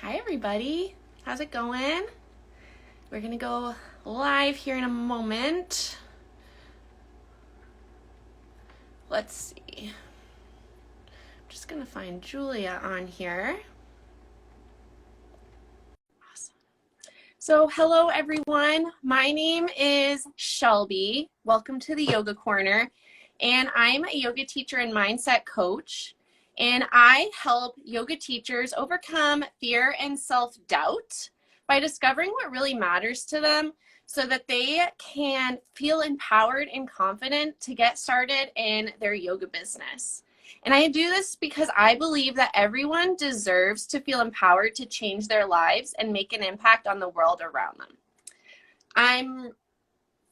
Hi everybody, how's it going? We're gonna go live here in a moment. Let's see. I'm just gonna find Julia on here. Awesome. So hello everyone, my name is Shelby. Welcome to the Yoga Corner, and I'm a yoga teacher and mindset coach. And I help yoga teachers overcome fear and self-doubt by discovering what really matters to them so that they can feel empowered and confident to get started in their yoga business. And I do this because I believe that everyone deserves to feel empowered to change their lives and make an impact on the world around them. I'm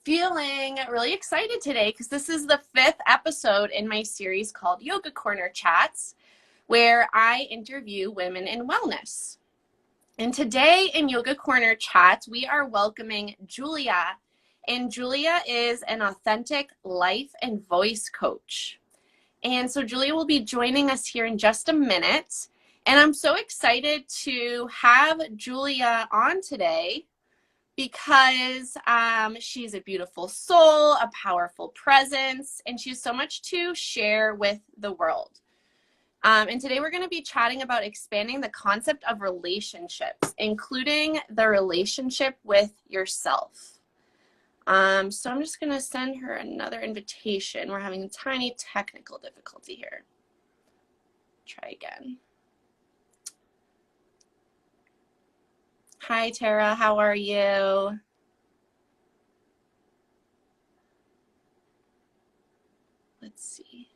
feeling really excited today because this is the 5th episode in my series called Yoga Corner Chats, where I interview women in wellness. And today in Yoga Corner Chats, we are welcoming Julia. And Julia is an authentic life and voice coach. And so Julia will be joining us here in just a minute. And I'm so excited to have Julia on today because she's a beautiful soul, a powerful presence, and she has so much to share with the world. And today we're going to be chatting about expanding the concept of relationships, including the relationship with yourself. So I'm just going to send her another invitation. We're having a tiny technical difficulty here. Try again. Hi, Tara. How are you? Let's see.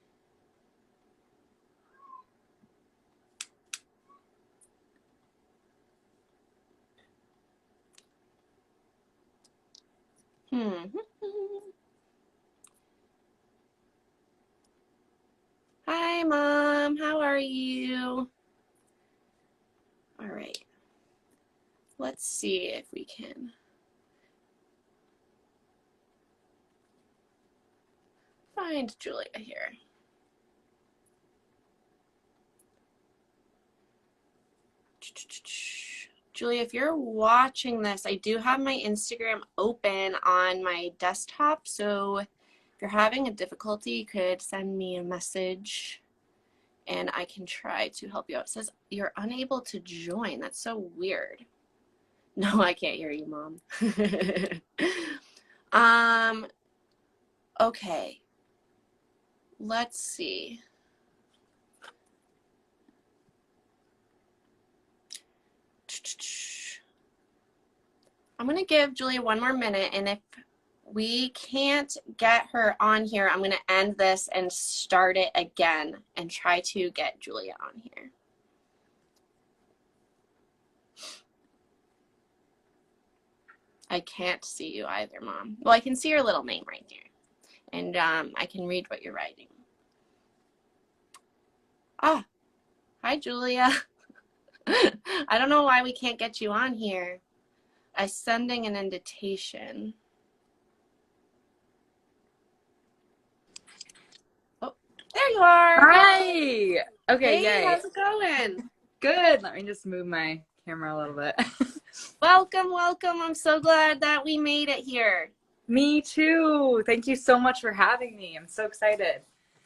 Hi, Mom. How are you? All right. Let's see if we can find Julia here. Julia, if you're watching this, I do have my Instagram open on my desktop, so if you're having a difficulty, you could send me a message and I can try to help you out. It says you're unable to join. That's so weird. No, I can't hear you, Mom. Okay. Let's see. I'm going to give Julia one more minute, and if we can't get her on here, I'm going to end this and start it again and try to get Julia on here. I can't see you either, Mom. Well, I can see your little name right there, and I can read what you're writing. Ah, hi, Julia. I don't know why we can't get you on here. I'm sending an invitation. Oh, there you are. Hi. Okay, Hey, yay. how's it going? Good. Let me just move my camera a little bit. Welcome, welcome. I'm so glad that we made it here. Me too. Thank you so much for having me. I'm so excited.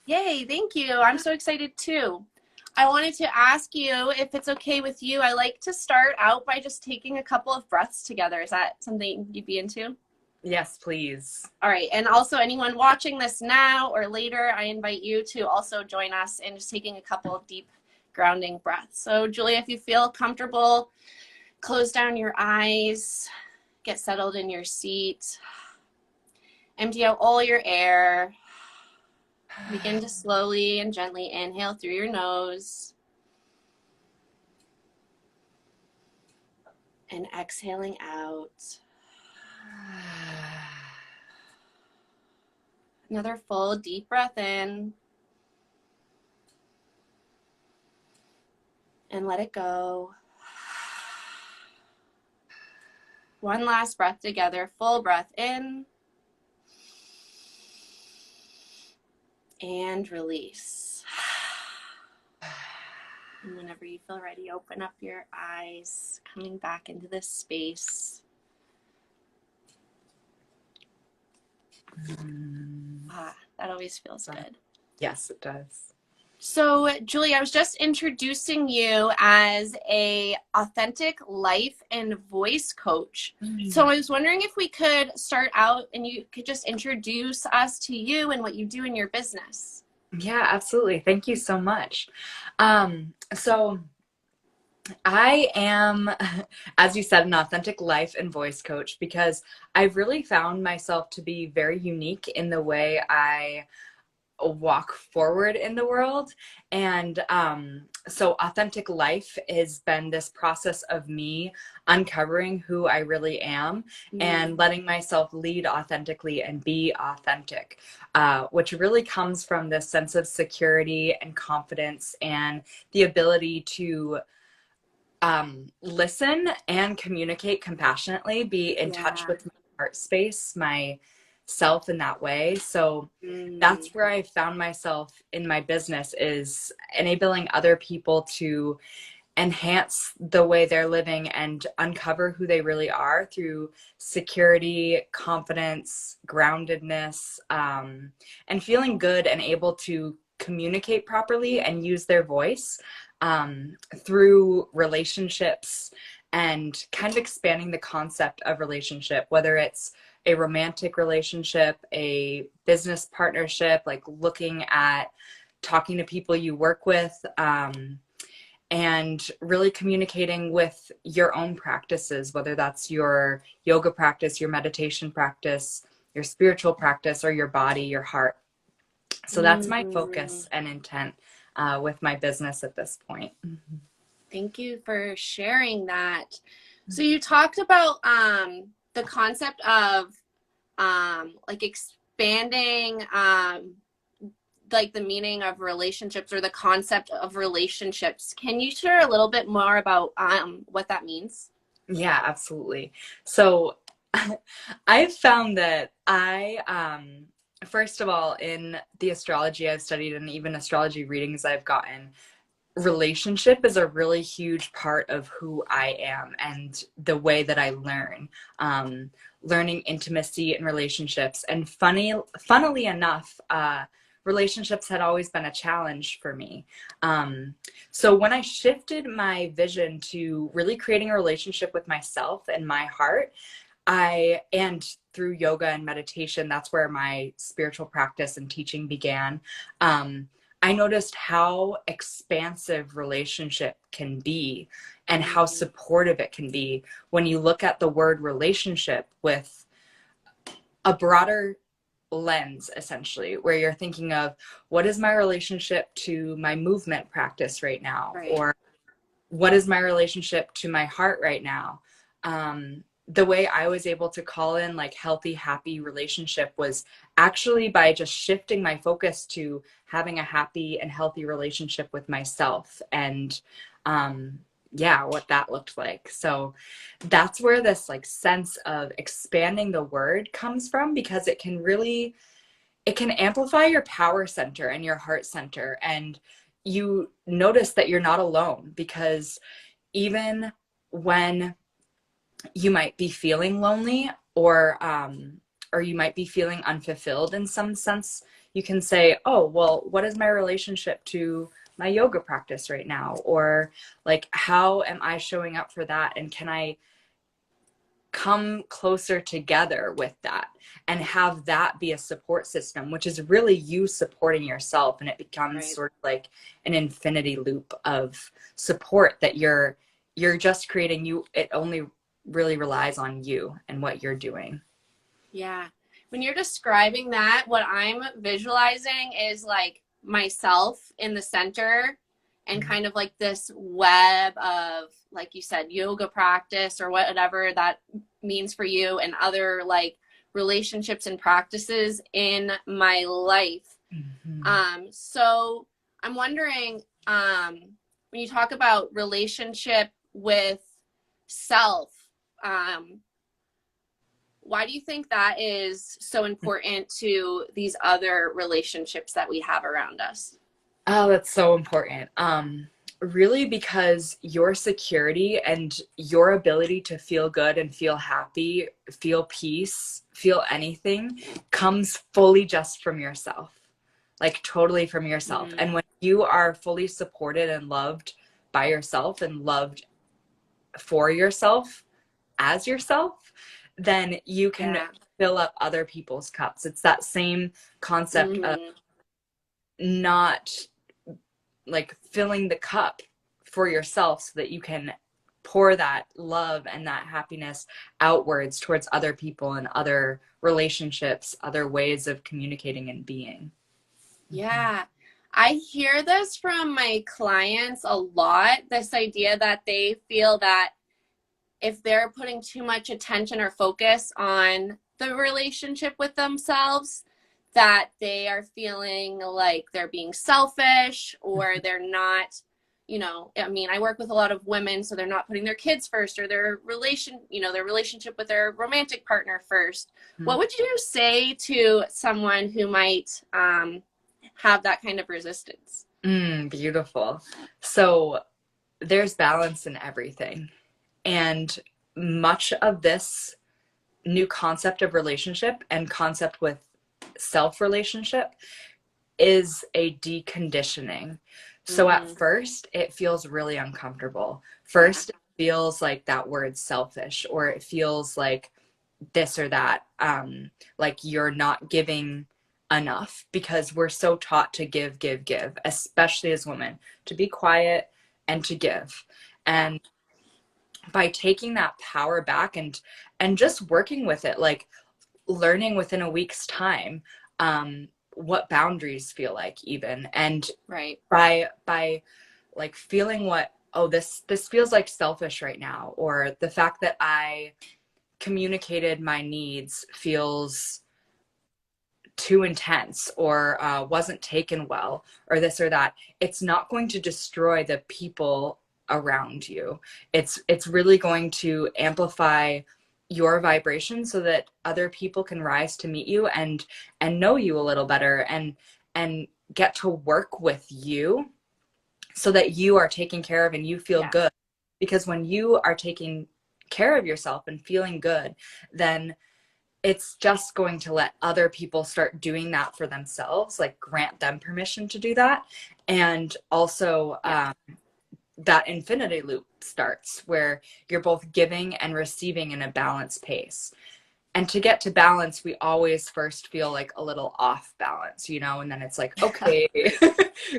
Yay, thank you. I'm so excited too. I wanted to ask you if it's okay with you. I like to start out by just taking a couple of breaths together. Is that something you'd be into? Yes, please. All right. And also anyone watching this now or later, I invite you to also join us in just taking a couple of deep grounding breaths. So Julia, if you feel comfortable, close down your eyes, get settled in your seat, empty out all your air. Begin to slowly and gently inhale through your nose and exhaling out. Another full deep breath in and let it go. One last breath together, full breath in and release. And whenever you feel ready, open up your eyes, coming back into this space. That always feels good. Yes, it does. So, Julie, I was just introducing you as a authentic life and voice coach. So I was wondering if we could start out and you could just introduce us to you and what you do in your business. Yeah, absolutely. Thank you so much. So I am, as you said, an authentic life and voice coach because I've really found myself to be very unique in the way I walk forward in the world. And so authentic life has been this process of me uncovering who I really am and letting myself lead authentically and be authentic, which really comes from this sense of security and confidence and the ability to listen and communicate compassionately, be in touch with my heart space, my self in that way. So that's where I found myself in my business, is enabling other people to enhance the way they're living and uncover who they really are through security, confidence, groundedness, and feeling good and able to communicate properly and use their voice through relationships, and kind of expanding the concept of relationship, whether it's a romantic relationship, a business partnership, like looking at talking to people you work with, and really communicating with your own practices, whether that's your yoga practice, your meditation practice, your spiritual practice, or your body, your heart. So that's my focus and intent with my business at this point. Thank you for sharing that. So you talked about the concept of like expanding like the meaning of relationships or the concept of relationships. Can you share a little bit more about what that means? Yeah, absolutely. So I've found that first of all, in the astrology I've studied and even astrology readings I've gotten, relationship is a really huge part of who I am and the way that I learn. Learning intimacy and relationships. And funnily enough, relationships had always been a challenge for me. So when I shifted my vision to really creating a relationship with myself and my heart, and through yoga and meditation, that's where my spiritual practice and teaching began. I noticed how expansive relationship can be and how supportive it can be when you look at the word relationship with a broader lens, essentially, where you're thinking of, what is my relationship to my movement practice right now? Right. Or what is my relationship to my heart right now? The way I was able to call in like healthy, happy relationship was actually by just shifting my focus to having a happy and healthy relationship with myself, and what that looked like. So that's where this like sense of expanding the word comes from, because it can amplify your power center and your heart center, and you notice that you're not alone, because even when you might be feeling lonely, or you might be feeling unfulfilled in some sense, you can say, oh, well, what is my relationship to my yoga practice right now? Or like, how am I showing up for that? And can I come closer together with that and have that be a support system, which is really you supporting yourself, and it becomes sort of like an infinity loop of support that you're just creating. It only really relies on you and what you're doing. Yeah. When you're describing that, what I'm visualizing is like myself in the center and kind of like this web of, like you said, yoga practice or whatever that means for you, and other like relationships and practices in my life. So I'm wondering, when you talk about relationship with self, why do you think that is so important to these other relationships that we have around us? Oh, that's so important. Really, because your security and your ability to feel good and feel happy, feel peace, feel anything comes fully just from yourself, like totally from yourself. Mm, And when you are fully supported and loved by yourself and loved for yourself as yourself, then you can yeah. fill up other people's cups. It's that same concept of Mm-hmm. not like filling the cup for yourself so that you can pour that love and that happiness outwards towards other people and other relationships, other ways of communicating and being. Yeah. I hear this from my clients a lot, this idea that they feel that if they're putting too much attention or focus on the relationship with themselves, that they are feeling like they're being selfish or they're not, I mean, I work with a lot of women, so they're not putting their kids first or their relationship with their romantic partner first. What would you say to someone who might have that kind of resistance? Beautiful. So there's balance in everything. And much of this new concept of relationship and concept with self relationship is a deconditioning. So at Mm-hmm. first, it feels really uncomfortable. Yeah. First, it feels like that word selfish, or it feels like this or that, like you're not giving enough because we're so taught to give, give, give, especially as women, to be quiet and to give. Yeah. And by taking that power back and just working with it, like learning within a week's time what boundaries feel like, even, and Right. by like feeling what, oh, this feels like selfish right now, or the fact that I communicated my needs feels too intense, or wasn't taken well, or this or that. It's not going to destroy the people around you. It's really going to amplify your vibration so that other people can rise to meet you and know you a little better and get to work with you so that you are taken care of and you feel Yes. good. Because when you are taking care of yourself and feeling good, then it's just going to let other people start doing that for themselves, like grant them permission to do that. And also, Yeah. that infinity loop starts where you're both giving and receiving in a balanced pace. And to get to balance, we always first feel like a little off balance, and then it's like, okay,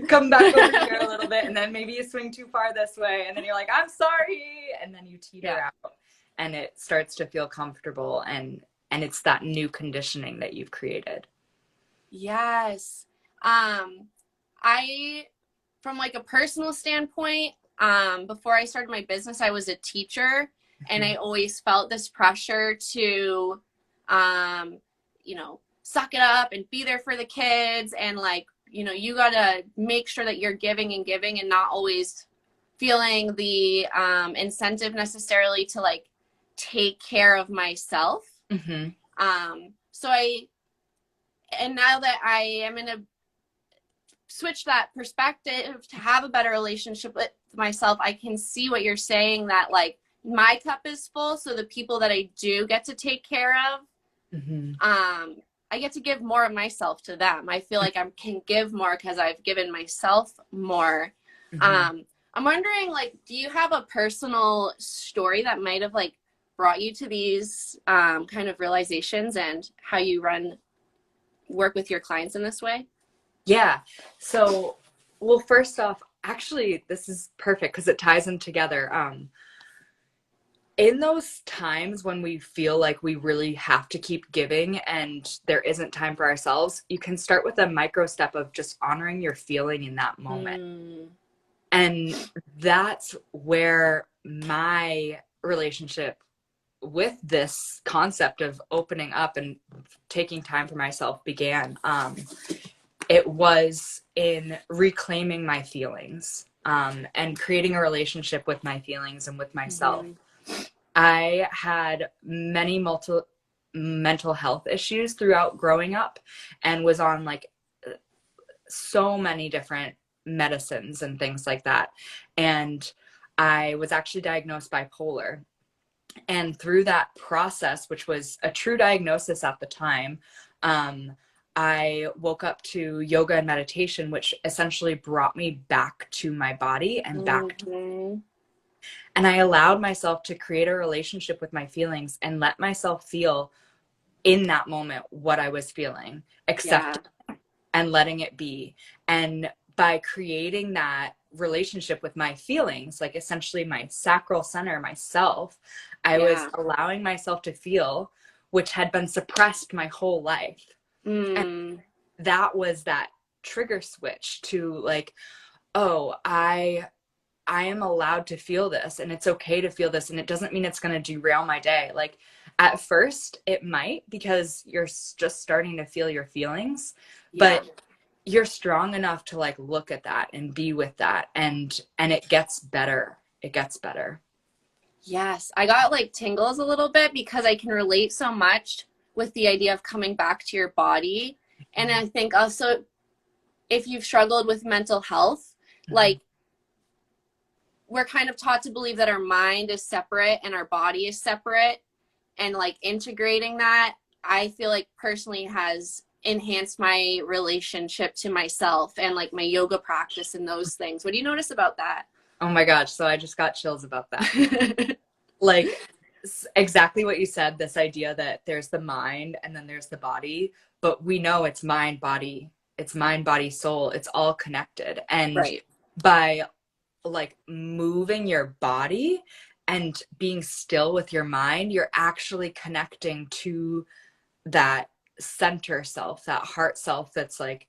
come back over here a little bit. And then maybe you swing too far this way. And then you're like, I'm sorry. And then you teeter Yeah. out and it starts to feel comfortable. And it's that new conditioning that you've created. Yes. I, from like a personal standpoint, before I started my business, I was a teacher, and I always felt this pressure to, um, suck it up and be there for the kids. And like, you gotta make sure that you're giving and giving and not always feeling the incentive necessarily to like take care of myself. Mm-hmm. So and now that I am in a switch that perspective to have a better relationship with myself, I can see what you're saying, that like my cup is full. So the people that I do get to take care of, Mm-hmm. I get to give more of myself to them. I feel like I can give more because I've given myself more. Mm-hmm. I'm wondering, like, do you have a personal story that might have like brought you to these kind of realizations and how you work with your clients in this way? Yeah. So, well, first off, actually, this is perfect because it ties them together. In those times when we feel like we really have to keep giving and there isn't time for ourselves, you can start with a micro step of just honoring your feeling in that moment. Mm, And that's where my relationship with this concept of opening up and taking time for myself began. It was in reclaiming my feelings, and creating a relationship with my feelings and with myself. mm-hmm. I had many mental health issues throughout growing up and was on like so many different medicines and things like that. And I was actually diagnosed bipolar. And through that process, which was a true diagnosis at the time, I woke up to yoga and meditation, which essentially brought me back to my body and back to, Mm-hmm. and I allowed myself to create a relationship with my feelings and let myself feel in that moment what I was feeling, Yeah. accept and letting it be. And by creating that relationship with my feelings, like essentially my sacral center, myself, I was Yeah. allowing myself to feel, which had been suppressed my whole life. And Mm. that was that trigger switch to like, oh, I am allowed to feel this, and it's okay to feel this, and it doesn't mean it's going to derail my day. Like at first it might, because you're just starting to feel your feelings, Yeah. but you're strong enough to like look at that and be with that, and it gets better. It gets better. Yes. I got like tingles a little bit because I can relate so much with the idea of coming back to your body. And I think also if you've struggled with mental health, Mhm. like we're kind of taught to believe that our mind is separate and our body is separate, and like integrating that, I feel like personally has enhanced my relationship to myself and like my yoga practice and those things. What do you notice about that? Oh my gosh, so I just got chills about that. Like exactly what you said, this idea that there's the mind and then there's the body, but we know it's mind, body, soul, it's all connected. And Right. by like moving your body and being still with your mind, you're actually connecting to that center self, that heart self that's like,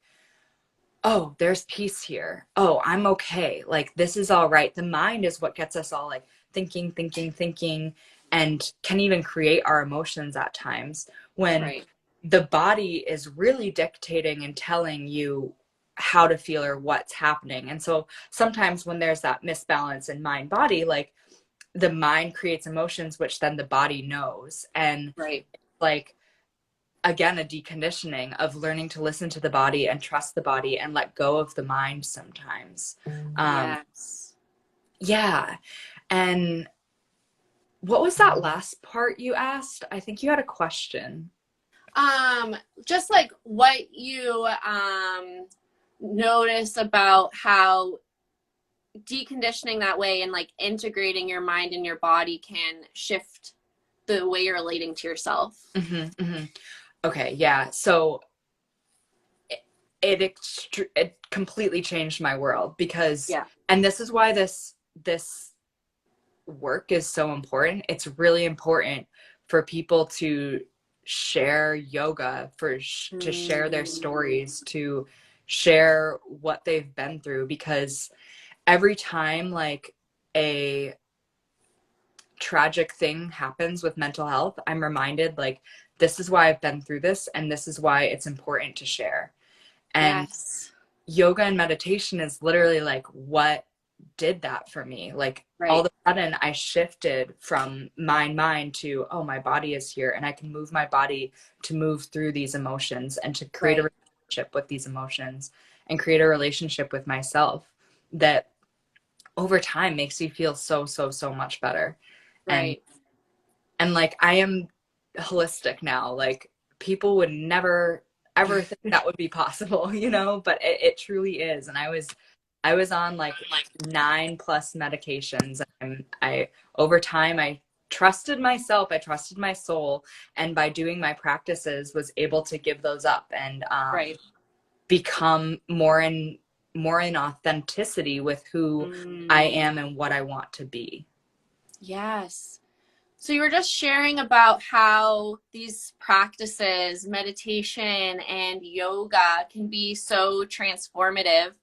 oh, there's peace here. Oh, I'm okay. Like, this is all right. The mind is what gets us all like thinking, thinking, thinking, and can even create our emotions at times when Right. the body is really dictating and telling you how to feel or what's happening. And so sometimes when there's that misbalance in mind body, like the mind creates emotions, which then the body knows. And Right. like, again, a deconditioning of learning to listen to the body and trust the body and let go of the mind sometimes. um Yes. yeah. And what was that last part you asked? I think you had a question. Um, just like what you notice about how deconditioning that way and like integrating your mind and your body can shift the way you're relating to yourself. Hmm. Okay, yeah. So it completely changed my world because, Yeah. and this is why this work is so important. It's really important for people to share yoga, to share their Mm. stories, to share what they've been through, because every time like a tragic thing happens with mental health, I'm reminded like this is why I've been through this and this is why it's important to share. And Yes. yoga and meditation is literally like what did that for me. Like all of Right. a sudden I shifted from mind to, oh, my body is here and I can move my body to move through these emotions and to create a Right. relationship with these emotions and create a relationship with myself that over time makes me feel so much better. and Right. and like I am holistic now. Like people would never ever think that would be possible, but it truly is. And I was on like 9+ medications. And I over time I trusted myself, I trusted my soul, and by doing my practices was able to give those up and Right. become more in authenticity with who I Mm. am and what I want to be. Yes. So you were just sharing about how these practices, meditation and yoga, can be so transformative.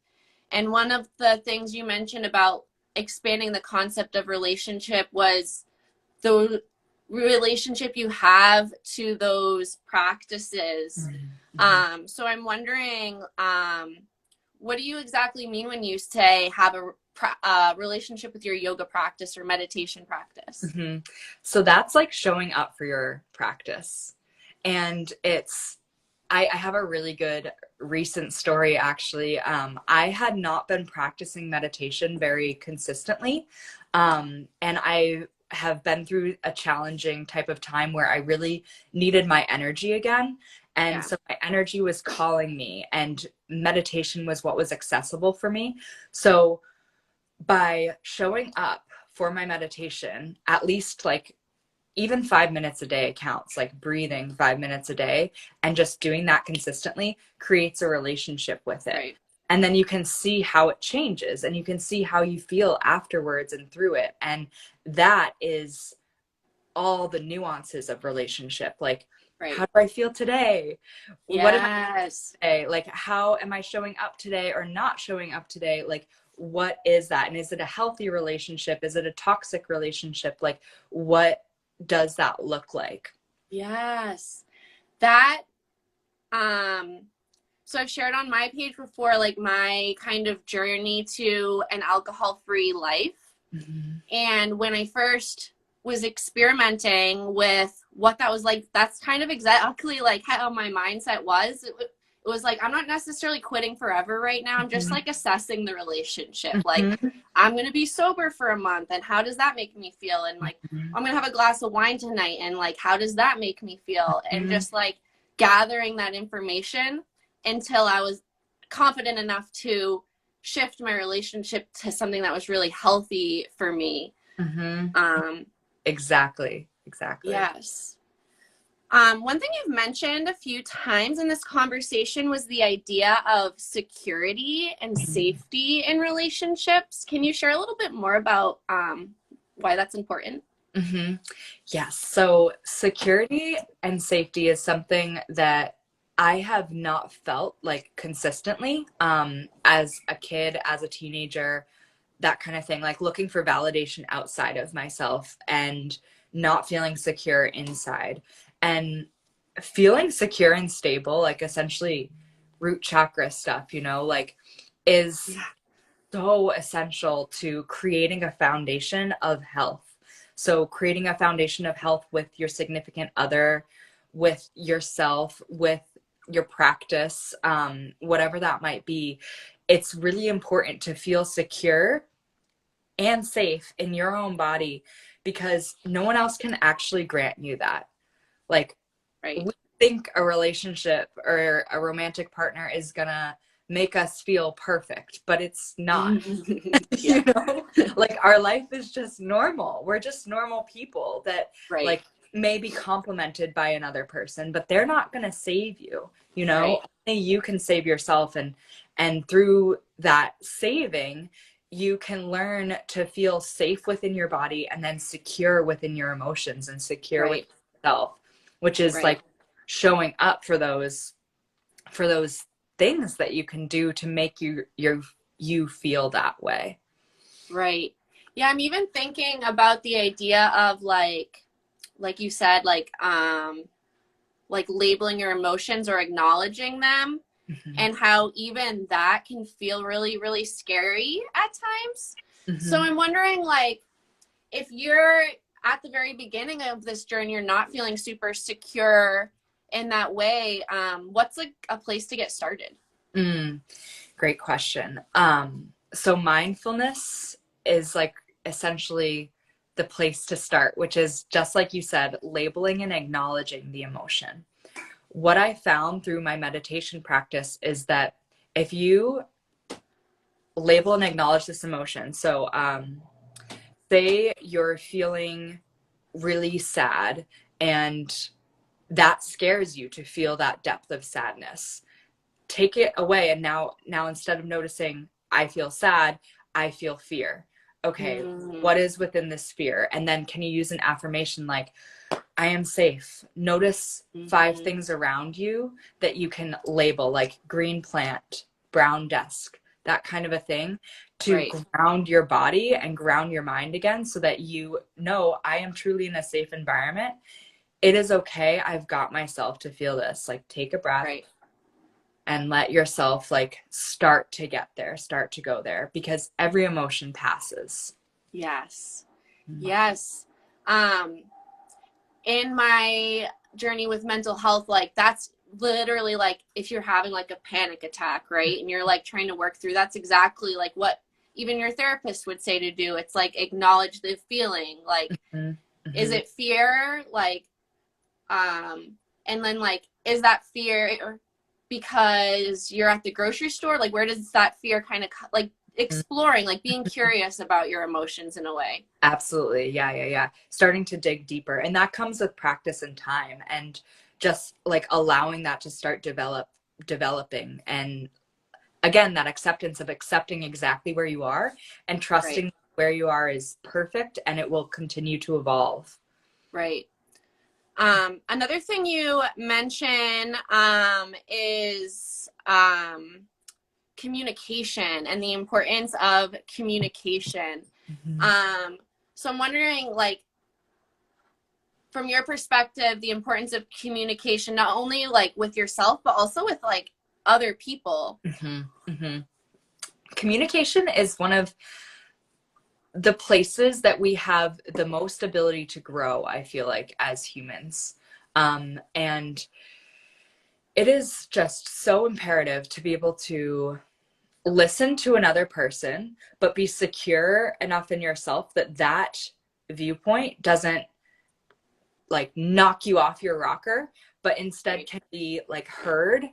And one of the things you mentioned about expanding the concept of relationship was the relationship you have to those practices. Mhm. So I'm wondering, what do you exactly mean when you say have a relationship with your yoga practice or meditation practice? So that's like showing up for your practice. And it's I have a really good recent story, actually. I had not been practicing meditation very consistently. And I have been through a challenging type of time where I really needed my energy again. And Yeah. so my energy was calling me, and meditation was what was accessible for me. So by showing up for my meditation, at least like even 5 minutes a day counts, like breathing 5 minutes a day and just doing that consistently creates a relationship with it. Right. And then you can see how it changes and you can see how you feel afterwards and through it. And that is all the nuances of relationship. Like, how Right. do I feel today? What am I Yes. today? Like, how am I showing up today or not showing up today? Like, what is that? And is it a healthy relationship? Is it a toxic relationship? Like, what does that look like? Yes. That so I've shared on my page before like my kind of journey to an alcohol-free life. Mm-hmm. And when I first was experimenting with what that was like, that's kind of exactly like how my mindset was. It was like, I'm not necessarily quitting forever right now. I'm just like assessing the relationship. Like, Mm-hmm. I'm going to be sober for a month. And how does that make me feel? And like, Mm-hmm. I'm going to have a glass of wine tonight. And like, how does that make me feel? And Mm-hmm. just like gathering that information until I was confident enough to shift my relationship to something that was really healthy for me. Mm-hmm. Um, Exactly. Exactly. yes. One thing you've mentioned a few times in this conversation was the idea of security and safety in relationships. Can you share a little bit more about why that's important? Mm-hmm. Yes. So security and safety is something that I have not felt like consistently as a kid, as a teenager, that kind of thing, like looking for validation outside of myself and not feeling secure inside. And feeling secure and stable, like essentially root chakra stuff, like is Yeah. so essential to creating a foundation of health. So, creating a foundation of health with your significant other, with yourself, with your practice, whatever that might be, it's really important to feel secure and safe in your own body because no one else can actually grant you that. Like, Right. we think a relationship or a romantic partner is gonna make us feel perfect, but it's not. Yeah. Like our life is just normal. We're just normal people that Right. like may be complimented by another person, but they're not going to save you. Right. Only you can save yourself, and through that saving you can learn to feel safe within your body and then secure within your emotions and secure with Right. yourself, which is Right. like showing up for those things that you can do to make you feel that way. Right. Yeah, I'm even thinking about the idea of like you said, like labeling your emotions or acknowledging them, Mm-hmm. and how even that can feel really, really scary at times. So Mm-hmm. I'm wondering, like, if you're at the very beginning of this journey, you're not feeling super secure in that way, what's like a place to get started? Mm, great question. So mindfulness is like essentially the place to start, which is just like you said, labeling and acknowledging the emotion. What I found through my meditation practice is that if you label and acknowledge this emotion, so say you're feeling really sad and that scares you to feel that depth of sadness, take it away, and now instead of noticing I feel sad, I feel fear. Okay, Mm-hmm. what is within this fear? And then can you use an affirmation like I am safe? Notice 5 things around you that you can label, like green plant, brown desk, that kind of a thing, to Right. ground your body and ground your mind again so that you know I am truly in a safe environment. It is okay. I've got myself to feel this. Like take a breath Right. and let yourself like start to get there, start to go there, because every emotion passes. Yes. Yes. Um, in my journey with mental health, like that's literally like if you're having like a panic attack, right? And you're like trying to work through, that's exactly like what even your therapist would say to do. It's like acknowledge the feeling. Like, Mm-hmm. is Mm-hmm. it fear? Like, and then like, is that fear because you're at the grocery store? Like, where does that fear kind of like exploring, like being curious about your emotions in a way? Absolutely. Yeah, yeah, yeah. Starting to dig deeper. And that comes with practice and time and just like allowing that to start developing. And again, that acceptance of accepting exactly where you are and Right. trusting where you are is perfect and it will continue to evolve. Right. Another thing you mention is communication and the importance of communication. Mm-hmm. Um, so I'm wondering, like, from your perspective, the importance of communication, not only like with yourself, but also with like other people. Mm-hmm. Mm-hmm. Communication is one of the places that we have the most ability to grow, I feel like, as humans. And it is just so imperative to be able to listen to another person, but be secure enough in yourself that that viewpoint doesn't like knock you off your rocker, but instead Right. can be like heard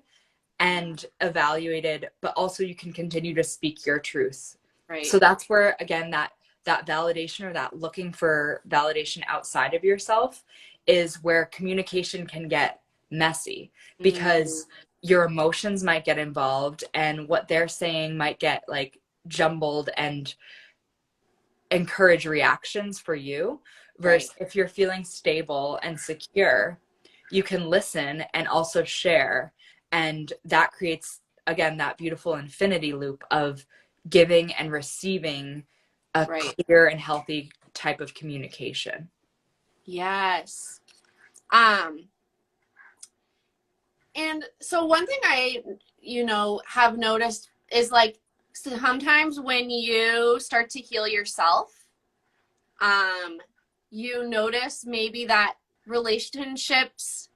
and evaluated, but also you can continue to speak your truth. Right. So that's where again that validation or that looking for validation outside of yourself is where communication can get messy Mm, because your emotions might get involved and what they're saying might get like jumbled and encourage reactions for you right. versus if you're feeling stable and secure you can listen and also share and that creates again that beautiful infinity loop of giving and receiving a Right. clear and healthy type of communication. Yes. Um, and so one thing I, have noticed is like sometimes when you start to heal yourself, um, you notice maybe that relationships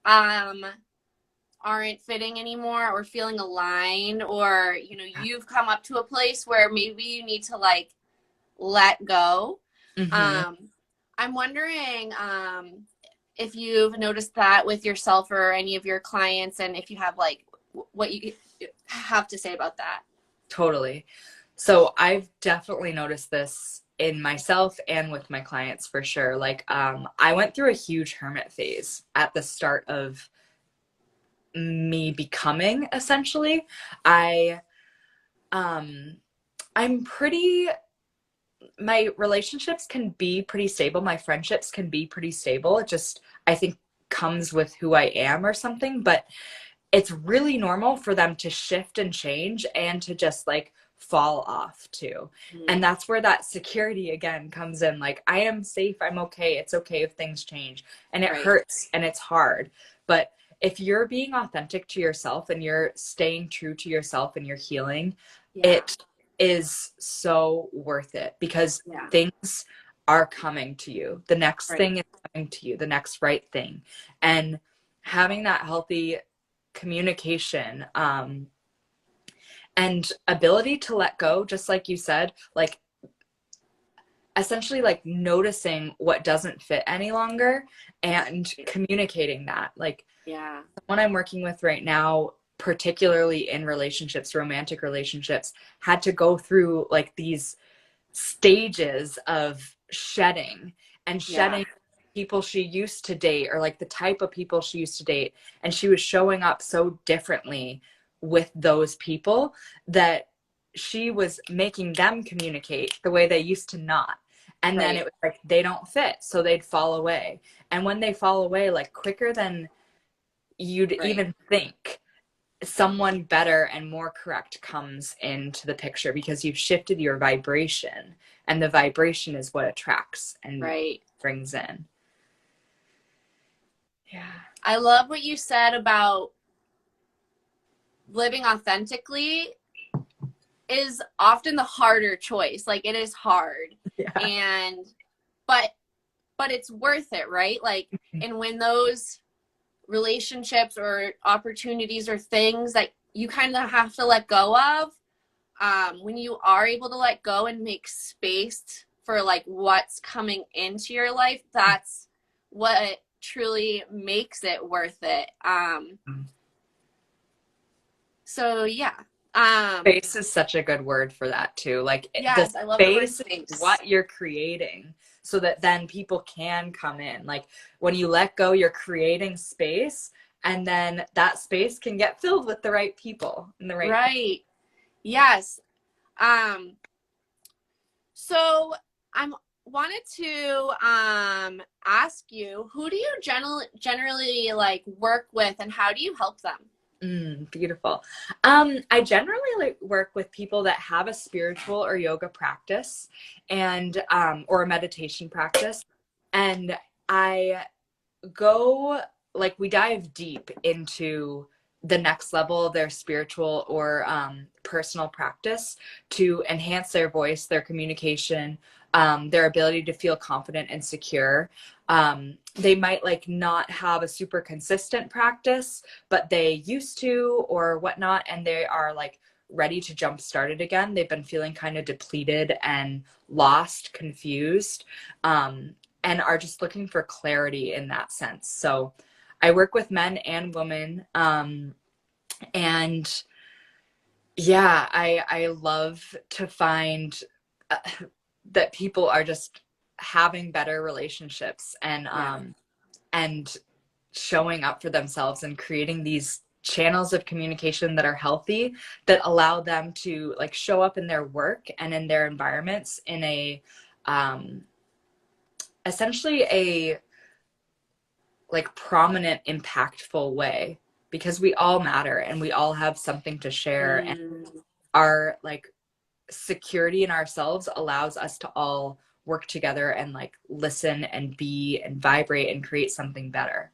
um aren't fitting anymore or feeling aligned, or you've come up to a place where maybe you need to like let go. Mm-hmm. um I'm wondering if you've noticed that with yourself or any of your clients, and if you have like what you have to say about that. Totally. So I've definitely noticed this in myself and with my clients for sure. Like I went through a huge hermit phase at the start of me becoming essentially. I um I'm pretty my relationships can be pretty stable. My friendships can be pretty stable. It just I think comes with who I am or something, but it's really normal for them to shift and change and to just like fall off too. Mm, And that's where that security again comes in. Like, I am safe. I'm okay. It's okay if things change. And it right. hurts and it's hard. But if you're being authentic to yourself and you're staying true to yourself and you're healing, Yeah. it is so worth it because Yeah. things are coming to you. The next Right. thing is coming to you, the next right thing. And having that healthy communication and ability to let go, just like you said, like essentially like noticing what doesn't fit any longer and communicating that. Like Yeah. someone I'm working with right now, particularly in relationships, romantic relationships, had to go through like these stages of shedding and Yeah. shedding people she used to date or like the type of people she used to date, and she was showing up so differently with those people that she was making them communicate the way they used to not, and then it Right. was like they don't fit so they'd fall away, and when they fall away like quicker than you'd Right. even think, someone better and more correct comes into the picture because you've shifted your vibration, and the vibration is what attracts and Right. brings in. Yeah. I love what you said about living authentically is often the harder choice. Like, it is hard. Yeah. And but it's worth it, right? Like, and when those relationships or opportunities or things that you kind of have to let go of, when you are able to let go and make space for like what's coming into your life, that's what truly makes it worth it. So yeah. Space is such a good word for that too. Like the Yes, I love the word space is space. what you're creating so that then people can come in. Like when you let go, you're creating space, and then that space can get filled with the right people and the right things. Right. Yes. Um, so I'm wanted to ask you, who do you generally like work with, and how do you help them? Beautiful. I generally like work with people that have a spiritual or yoga practice and or a meditation practice. And I go like we dive deep into the next level of their spiritual or personal practice to enhance their voice, their communication, their ability to feel confident and secure. They might like not have a super consistent practice, but they used to or whatnot, and they are like ready to jump start it again. They've been feeling kind of depleted and lost, confused. And are just looking for clarity in that sense. So I work with men and women. And yeah, I love to find uh, that people are just having better relationships Yeah. and showing up for themselves and creating these channels of communication that are healthy that allow them to like show up in their work and in their environments in a um, essentially a like prominent, impactful way because we all matter and we all have something to share, and Mm, our like security in ourselves allows us to all work together and like listen and be and vibrate and create something better.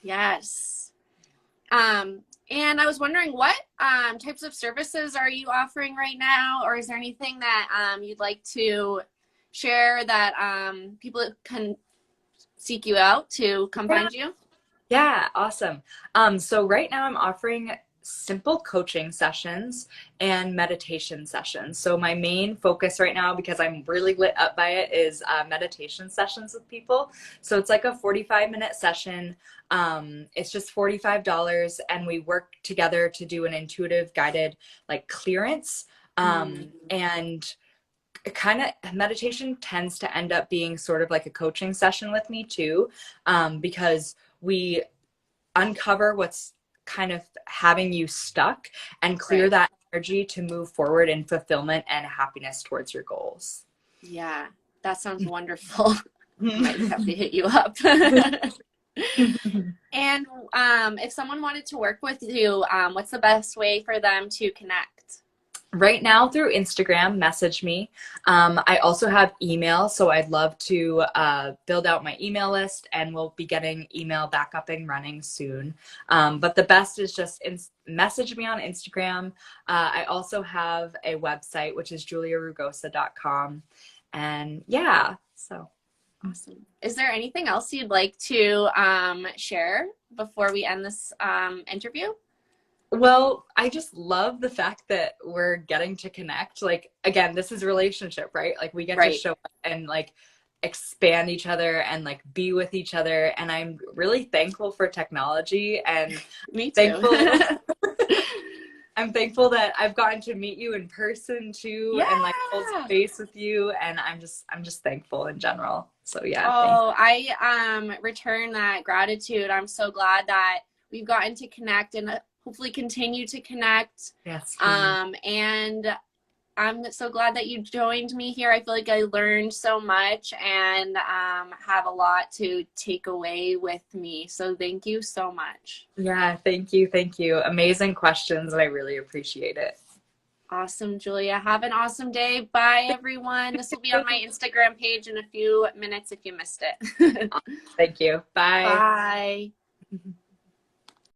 yes. And I was wondering, what types of services are you offering right now, or is there anything that you'd like to share that people can seek you out to come Yeah. find you? Yeah, awesome. So right now I'm offering simple coaching sessions and meditation sessions. So my main focus right now, because I'm really lit up by it, is meditation sessions with people. So it's like a 45-minute session. It's just $45, and we work together to do an intuitive guided like clearance. Mm, And kind of meditation tends to end up being sort of like a coaching session with me too, because we uncover what's kind of having you stuck and clear right. that energy to move forward in fulfillment and happiness towards your goals. Yeah, that sounds wonderful. Might have to hit you up. And if someone wanted to work with you, what's the best way for them to connect? Right now through Instagram, message me. I also have email, so I'd love to build out my email list, and we'll be getting email back up and running soon. But the best is just message me on Instagram. I also have a website, which is juliarugosa.com. And yeah, so. Awesome. Is there anything else you'd like to share before we end this interview? Well, I just love the fact that we're getting to connect. Like, again, this is relationship, right? Like, we get to Right. show up and like expand each other and like be with each other. And I'm really thankful for technology and Me too. thankful. I'm thankful that I've gotten to meet you in person too Yeah. and like hold space with you. And I'm just thankful in general. So yeah, thank Oh, I return that gratitude. I'm so glad that we've gotten to connect and hopefully continue to connect. you. Yes, please. And I'm so glad that you joined me here. I feel like I learned so much and have a lot to take away with me. So thank you so much. Yeah, thank you. Thank you. Amazing questions, and I really appreciate it. Awesome, Julia. Have an awesome day. Bye, everyone. This will be on my Instagram page in a few minutes if you missed it. Thank you. Bye. Bye.